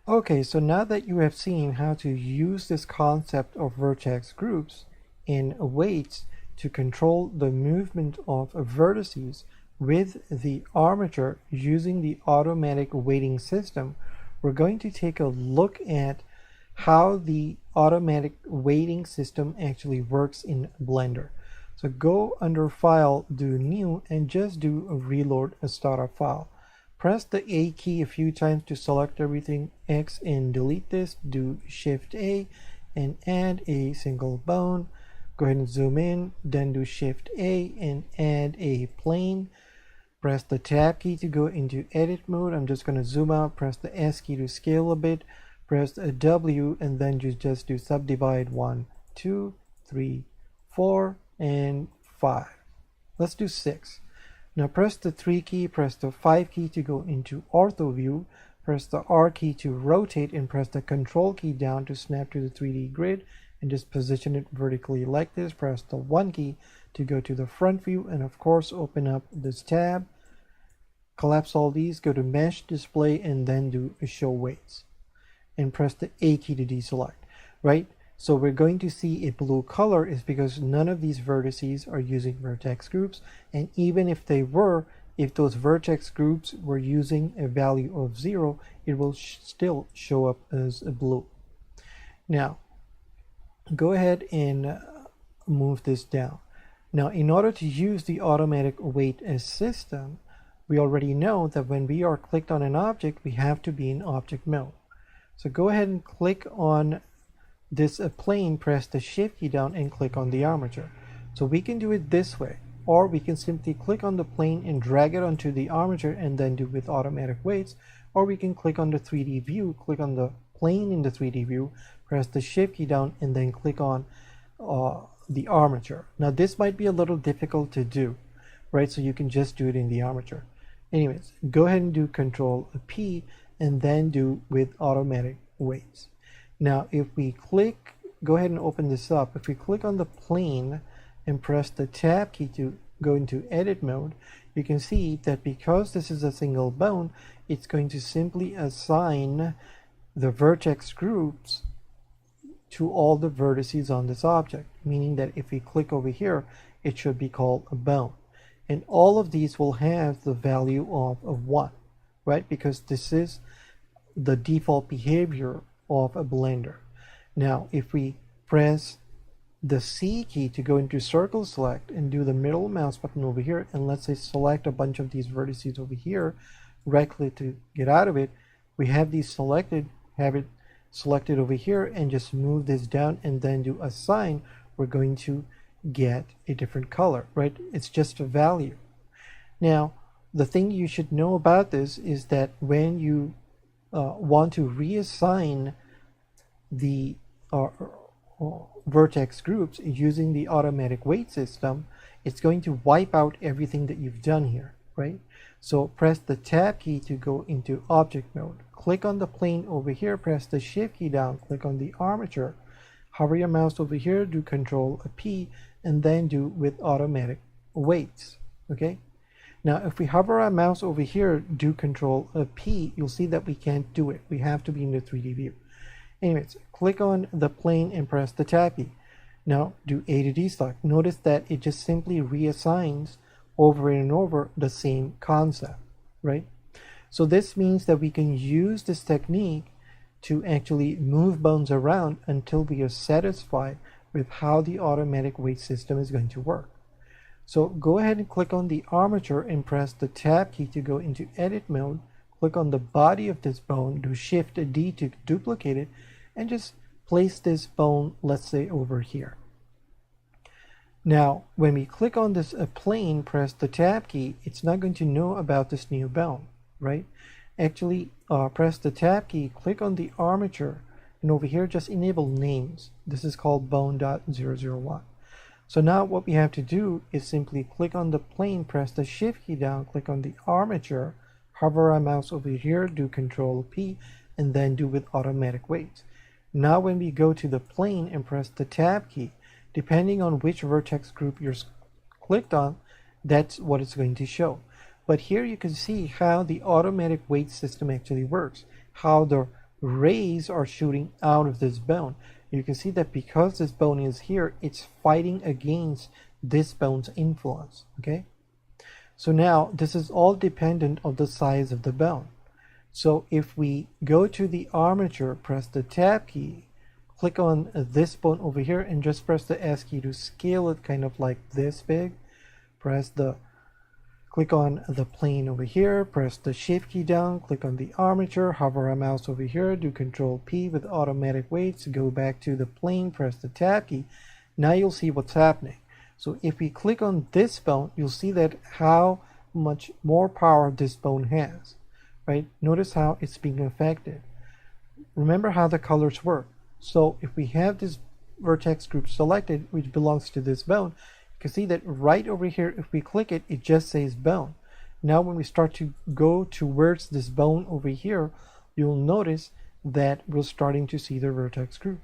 Okay, so now that you have seen how to use this concept of vertex groups and weights to control the movement of vertices with the armature using the automatic weighting system, we're going to take a look at how the automatic weighting system actually works in Blender. So go under File, do New, and just do a reload a startup file. Press the A key a few times to select everything X and delete this. Do Shift A and add a single bone. Go ahead and zoom in, then do Shift A and add a plane. Press the Tab key to go into edit mode. I'm just going to zoom out, press the S key to scale a bit, press a W, and then just do subdivide 1, 2, 3, 4, and 5. Let's do 6. Now press the 3 key, press the 5 key to go into ortho view, press the R key to rotate, and press the control key down to snap to the 3D grid and just position it vertically like this. Press the 1 key to go to the front view, and of course open up this tab, collapse all these, go to mesh display, and then do show weights and press the A key to deselect, right? So we're going to see a blue color is because none of these vertices are using vertex groups, and even if they were, if those vertex groups were using a value of 0, it will still show up as a blue. Now go ahead and move this down. Now in order to use the automatic weight system, we already know that when we are clicked on an object, we have to be in object mode. So go ahead and click on this plane, press the Shift key down and click on the armature. So we can do it this way, or we can simply click on the plane and drag it onto the armature and then do with automatic weights, or we can click on the 3D view, click on the plane in the 3D view, press the Shift key down, and then click on the armature. Now this might be a little difficult to do, right? So you can just do it in the armature. Anyways, go ahead and do Control P and then do with automatic weights. Now if we click, go ahead and open this up. If we click on the plane and press the Tab key to go into edit mode, you can see that because this is a single bone, it's going to simply assign the vertex groups to all the vertices on this object, meaning that if we click over here, it should be called a bone. And all of these will have the value of 1, right? Because this is the default behavior of a Blender. Now if we press the C key to go into circle select and do the middle mouse button over here, and let's say select a bunch of these vertices over here, right click to get out of it, we have these selected, have it selected over here, and just move this down and then do assign, we're going to get a different color, right? It's just a value. Now the thing you should know about this is that when you want to reassign the vertex groups using the automatic weight system, it's going to wipe out everything that you've done here, right? So press the Tab key to go into object mode, click on the plane over here, press the Shift key down, click on the armature, hover your mouse over here, do Control P, and then do with automatic weights. Okay, now if we hover our mouse over here, do Control P, you'll see that we can't do it. We have to be in the 3D view. Anyways, click on the plane and press the Tab key. Now do A to deselect. Notice that it just simply reassigns over and over the same concept, right? So this means that we can use this technique to actually move bones around until we are satisfied with how the automatic weight system is going to work. So go ahead and click on the armature and press the Tab key to go into edit mode. Click on the body of this bone, do Shift D to duplicate it, and just place this bone, let's say, over here. Now when we click on this plane, press the Tab key, it's not going to know about this new bone, right? Actually press the Tab key, click on the armature, and over here just enable names. This is called bone.001. So now what we have to do is simply click on the plane, press the Shift key down, click on the armature, hover our mouse over here, do Control P, and then do with automatic weights. Now when we go to the plane and press the Tab key, depending on which vertex group you're clicked on, that's what it's going to show. But here you can see how the automatic weight system actually works, how the rays are shooting out of this bone. You can see that because this bone is here, it's fighting against this bone's influence, okay? So now this is all dependent on the size of the bone. So if we go to the armature, press the tab key, click on this bone over here and just press the S key to scale it kind of like this big. Click on the plane over here, press the shift key down, click on the armature, hover a mouse over here, do Control P with automatic weights, go back to the plane, press the tab key. Now you'll see what's happening. So if we click on this bone, you'll see that how much more power this bone has, right? Notice how it's being affected. Remember how the colors work. So if we have this vertex group selected, which belongs to this bone, you can see that right over here, if we click it, it just says bone. Now when we start to go towards this bone over here, you'll notice that we're starting to see the vertex group.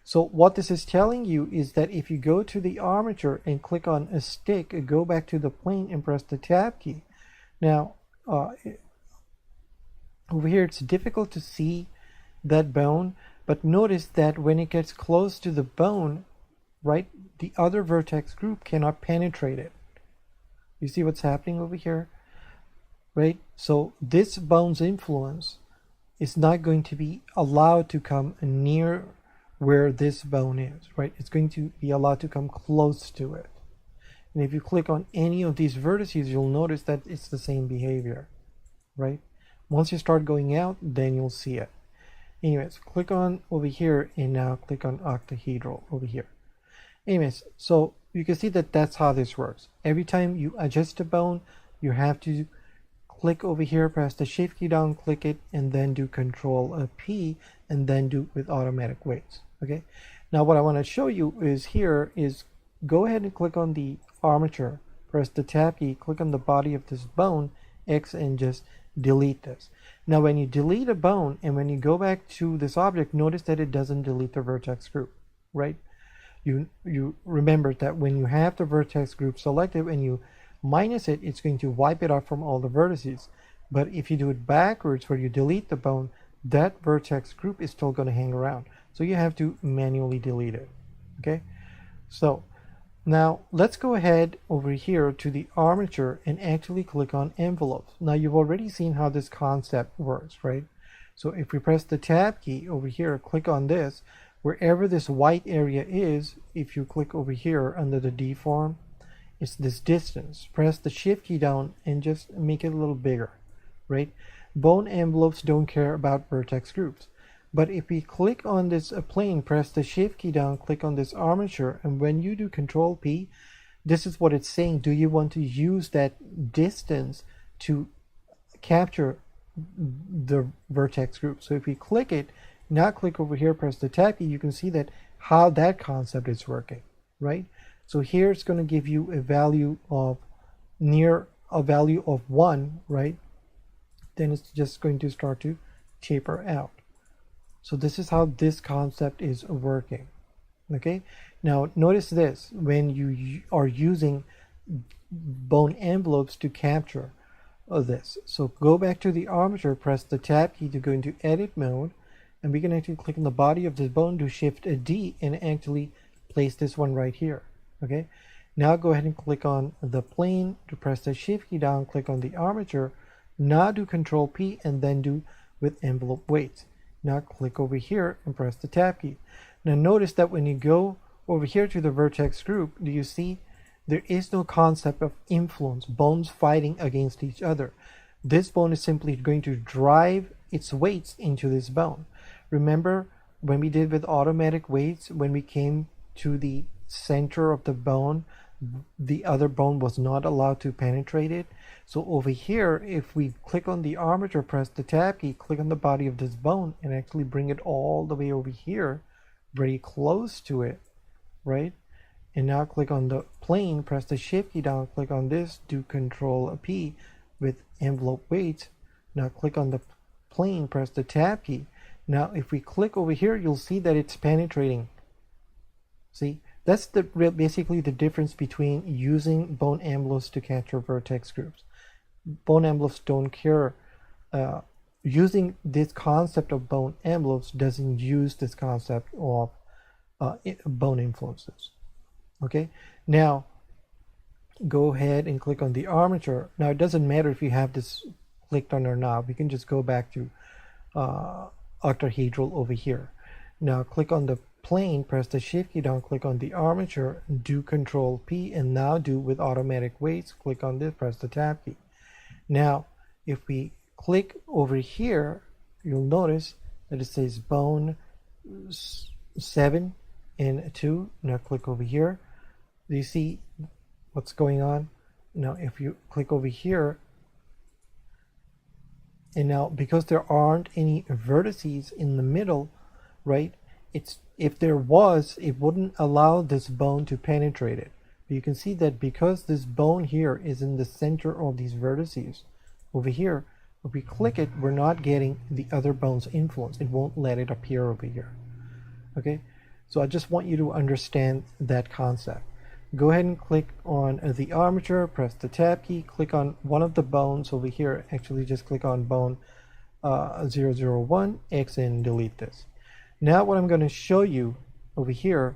So what this is telling you is that if you go to the armature and click on a stick, go back to the plane and press the tab key. Now over here it's difficult to see that bone, but notice that when it gets close to the bone, right, the other vertex group cannot penetrate it. You see what's happening over here, right? So this bone's influence is not going to be allowed to come near where this bone is, right? It's going to be allowed to come close to it. And if you click on any of these vertices, you'll notice that it's the same behavior, right? Once you start going out, then you'll see it. Anyways, click on over here and now click on octahedral over here. Anyways, so you can see that that's how this works. Every time you adjust a bone, you have to click over here, press the shift key down, click it, and then do Control P, and then do with automatic weights. Okay. Now what I want to show you is here is go ahead and click on the armature, press the tab key, click on the body of this bone, X, and just delete this. Now when you delete a bone and when you go back to this object, notice that it doesn't delete the vertex group, right? You remember that when you have the vertex group selected and you minus it, it's going to wipe it off from all the vertices. But if you do it backwards where you delete the bone, that vertex group is still going to hang around. So you have to manually delete it. Okay, so now let's go ahead over here to the armature and actually click on envelopes. Now you've already seen how this concept works, right? So if we press the tab key over here, click on this, wherever this white area is, if you click over here under the deform, it's this distance. Press the shift key down and just make it a little bigger, right? Bone envelopes don't care about vertex groups. But if we click on this plane, press the shift key down, click on this armature, and when you do Control P, this is what it's saying. Do you want to use that distance to capture the vertex group? So if we click it, now click over here, press the tab key, you can see that how that concept is working, right? So here it's going to give you a value of near a value of 1, right? Then it's just going to start to taper out. So this is how this concept is working. Okay, now notice this, when you are using bone envelopes to capture this. So go back to the armature, press the tab key to go into edit mode, and we can actually click on the body of this bone, do Shift D, and actually place this one right here. Okay, now go ahead and click on the plane to press the shift key down, click on the armature, now do Control P and then do with envelope weights. Now click over here and press the tab key. Now notice that when you go over here to the vertex group, do you see there is no concept of influence, bones fighting against each other. This bone is simply going to drive its weights into this bone. Remember when we did with automatic weights, when we came to the center of the bone, the other bone was not allowed to penetrate it. So over here, if we click on the armature, press the tab key, click on the body of this bone and actually bring it all the way over here, very close to it, right? And now click on the plane, press the shift key down, click on this, do Control P with envelope weights. Now click on the plane, press the tab key. Now if we click over here, you'll see that it's penetrating. See, that's basically the difference between using bone envelopes to capture vertex groups. Bone envelopes don't care using this concept of bone envelopes doesn't use this concept of bone influences. Okay, now go ahead and click on the armature. Now it doesn't matter if you have this clicked on or not. We can just go back to octahedral over here. Now click on the plane, press the shift key down, click on the armature, do Control P, and now do with automatic weights. Click on this, press the tab key. Now if we click over here, you'll notice that it says bone 7 and 2. Now click over here. Do you see what's going on? Now if you click over here, and now because there aren't any vertices in the middle, right, if there was, it wouldn't allow this bone to penetrate it. But you can see that because this bone here is in the center of these vertices over here, if we click it, we're not getting the other bone's influence. It won't let it appear over here. Okay, so I just want you to understand that concept. Go ahead and click on the armature, press the tab key, click on one of the bones over here. Actually just click on bone 001, X, and delete this. Now what I'm going to show you over here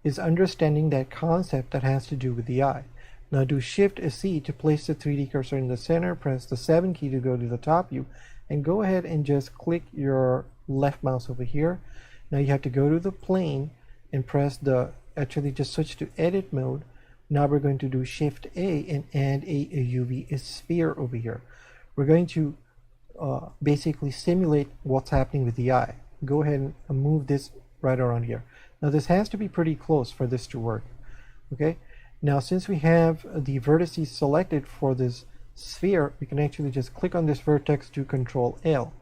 is understanding that concept that has to do with the eye. Now do Shift C to place the 3D cursor in the center, press the 7 key to go to the top view, and go ahead and just click your left mouse over here. Now you have to go to the plane and press the, actually just switch to edit mode. Now we're going to do Shift A and add a UV sphere over here. We're going to basically simulate what's happening with the eye. Go ahead and move this right around here. Now this has to be pretty close for this to work. Okay, now since we have the vertices selected for this sphere, we can actually just click on this vertex, do Control L,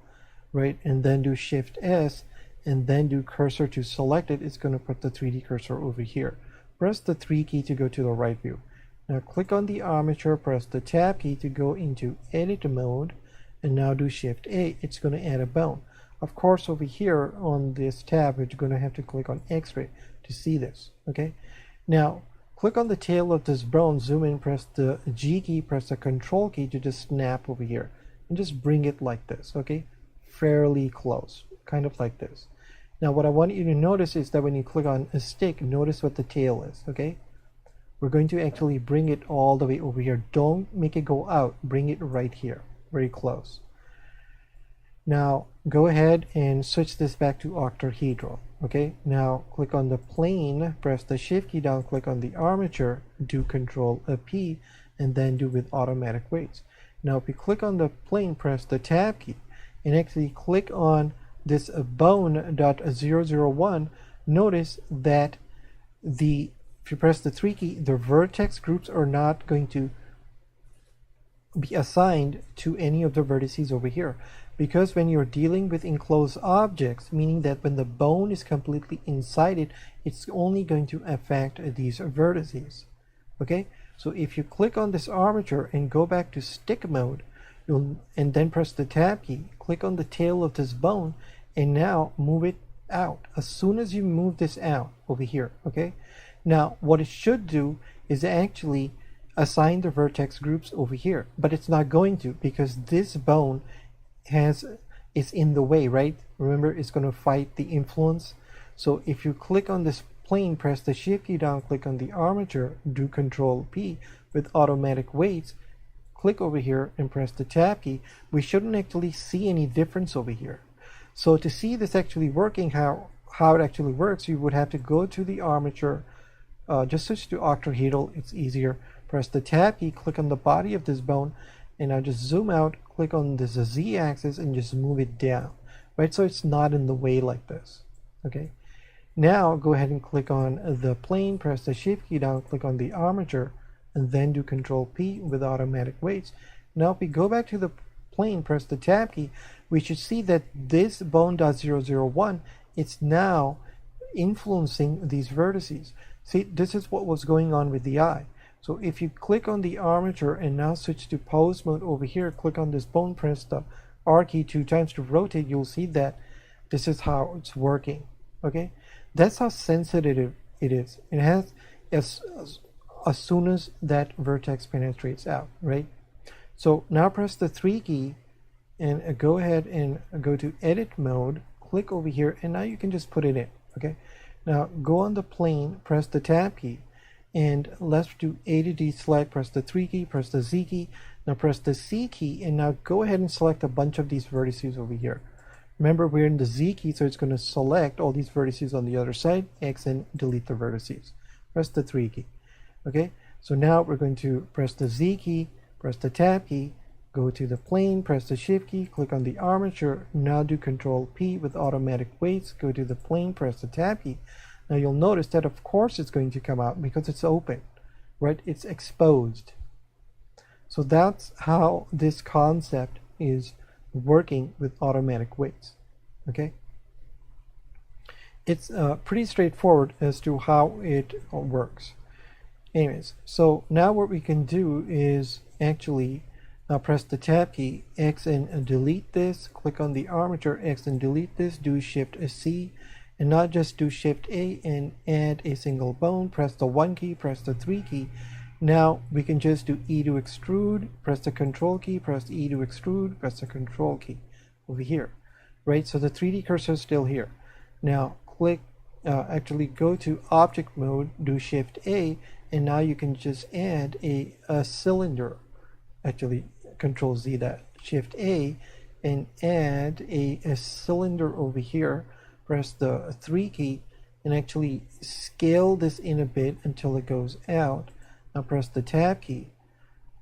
right, and then do Shift S, and then do cursor to select it. It's going to put the 3D cursor over here. Press the 3 key to go to the right view. Now click on the armature, press the tab key to go into edit mode, and now do Shift A. It's going to add a bone. Of course, over here on this tab, you're going to have to click on X-ray to see this. Okay, now click on the tail of this bone, zoom in, press the G key, press the Control key to just snap over here, and just bring it like this. Okay, fairly close, kind of like this. Now what I want you to notice is that when you click on a stick, notice what the tail is. Okay, we're going to actually bring it all the way over here. Don't make it go out, bring it right here, very close. Now go ahead and switch this back to octahedral. Okay, now click on the plane, press the shift key down, click on the armature, do Control P, and then do with automatic weights. Now if you click on the plane, press the tab key, and actually click on this bone.001, notice that if you press the 3 key, the vertex groups are not going to be assigned to any of the vertices over here, because when you're dealing with enclosed objects, meaning that when the bone is completely inside it, it's only going to affect these vertices. Okay, so if you click on this armature and go back to stick mode, and then press the tab key, click on the tail of this bone, and now move it out. As soon as you move this out over here, okay, now what it should do is actually assign the vertex groups over here, but it's not going to, because this bone is in the way, right? Remember, it's going to fight the influence. So if you click on this plane, press the shift key down, click on the armature, do Control P with automatic weights, click over here and press the tab key, we shouldn't actually see any difference over here. So to see this actually working, how it actually works, you would have to go to the armature, just switch to octahedral, it's easier. Press the tab key, click on the body of this bone, and now just zoom out, click on this Z-axis, and just move it down, right? So it's not in the way like this. Okay, now go ahead and click on the plane, press the shift key down, click on the armature, and then do Control P with automatic weights. Now if we go back to the plane, press the tab key, we should see that this bone.001, it's now influencing these vertices. See, this is what was going on with the eye. So if you click on the armature and now switch to pose mode over here, click on this bone, press the R key 2 times to rotate, you'll see that this is how it's working. Okay, that's how sensitive it is. It has as soon as that vertex penetrates out, right? So now press the 3 key and go ahead and go to edit mode, click over here, and now you can just put it in. Okay, now go on the plane, press the tab key, and let's do A to D select, press the 3 key, press the Z key, now press the C key, and now go ahead and select a bunch of these vertices over here. Remember, we're in the Z key, so it's going to select all these vertices on the other side, X, and delete the vertices. Press the 3 key. Okay, so now we're going to press the Z key, press the tab key, go to the plane, press the shift key, click on the armature, now do Control P with automatic weights, go to the plane, press the tab key. Now you'll notice that of course it's going to come out because it's open, right? It's exposed. So that's how this concept is working with automatic weights. Okay, it's pretty straightforward as to how it works. Anyways, so now what we can do is actually press the tab key, X, and delete this, click on the armature, X, and delete this, do Shift C, and not just do Shift A and add a single bone, press the 1 key, press the 3 key. Now we can just do E to extrude, press the Control key, press E to extrude, press the Control key over here, right? So the 3D cursor is still here. Now click, actually go to object mode, do Shift A, and now you can just add a cylinder. Actually, Control Z that, Shift A, and add a cylinder over here. Press the 3 key and actually scale this in a bit until it goes out. Now press the tab key,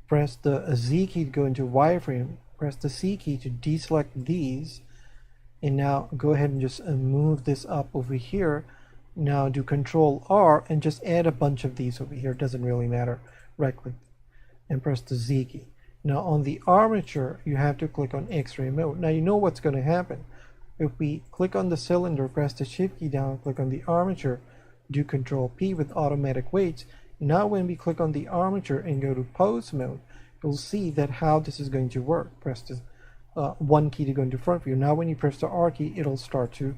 press the Z key to go into wireframe, press the C key to deselect these, and now go ahead and just move this up over here. Now do Control R and just add a bunch of these over here, doesn't really matter. Right click and press the Z key. Now on the armature you have to click on X-ray mode. Now you know what's going to happen. If we click on the cylinder, press the shift key down, click on the armature, do Control P with automatic weights. Now when we click on the armature and go to pose mode, you'll see that how this is going to work. Press the 1 key to go into front view. Now when you press the R key, it'll start to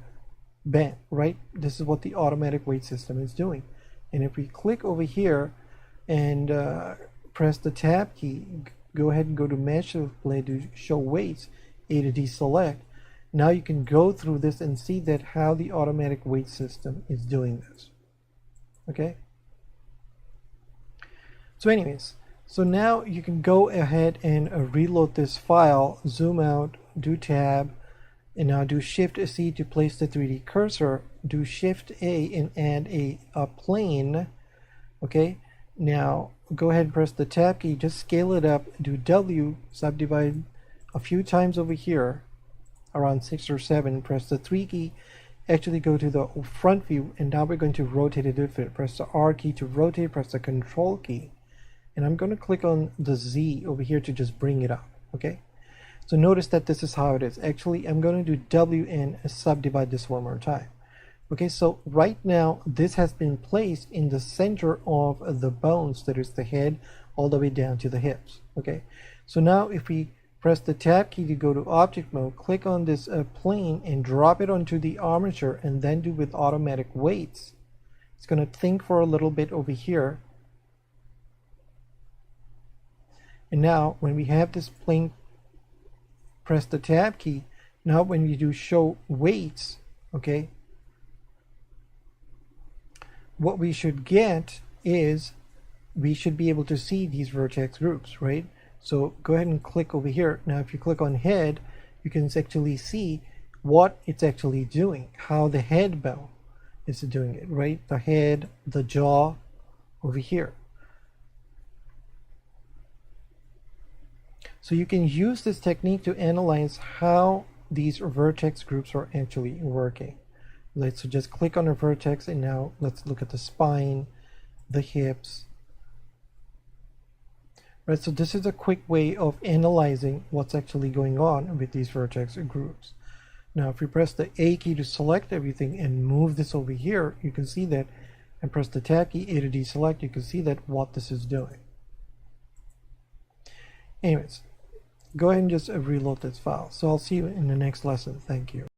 bend, right? This is what the automatic weight system is doing. And if we click over here and press the tab key, go ahead and go to mesh display to show weights, A to D select. Now you can go through this and see that how the automatic weight system is doing this. Okay. So anyways, so now you can go ahead and reload this file, zoom out, do tab, and now do Shift C to place the 3D cursor, do Shift A and add a plane. Okay, now go ahead and press the tab key, just scale it up, do W, subdivide a few times over here, around 6 or 7, press the 3 key, actually go to the front view, and now we're going to rotate it with it. Press the R key to rotate, press the Control key, and I'm going to click on the Z over here to just bring it up. Okay, so notice that this is how it is. Actually, I'm going to do W and subdivide this one more time. Okay, so right now this has been placed in the center of the bones, that is the head, all the way down to the hips. Okay, so now if we press the tab key to go to object mode, click on this plane and drop it onto the armature, and then do with automatic weights. It's going to think for a little bit over here. And now when we have this plane, press the tab key. Now when we do show weights, okay, what we should get is we should be able to see these vertex groups, right? So go ahead and click over here. Now if you click on head, you can actually see what it's actually doing, how the head bone is doing it, right? The head, the jaw over here. So you can use this technique to analyze how these vertex groups are actually working. Let's just click on a vertex, and now let's look at the spine, the hips. Right, so this is a quick way of analyzing what's actually going on with these vertex groups. Now if we press the A key to select everything and move this over here, you can see that, and press the tab key, A to D select, you can see that what this is doing. Anyways, go ahead and just reload this file. So I'll see you in the next lesson. Thank you.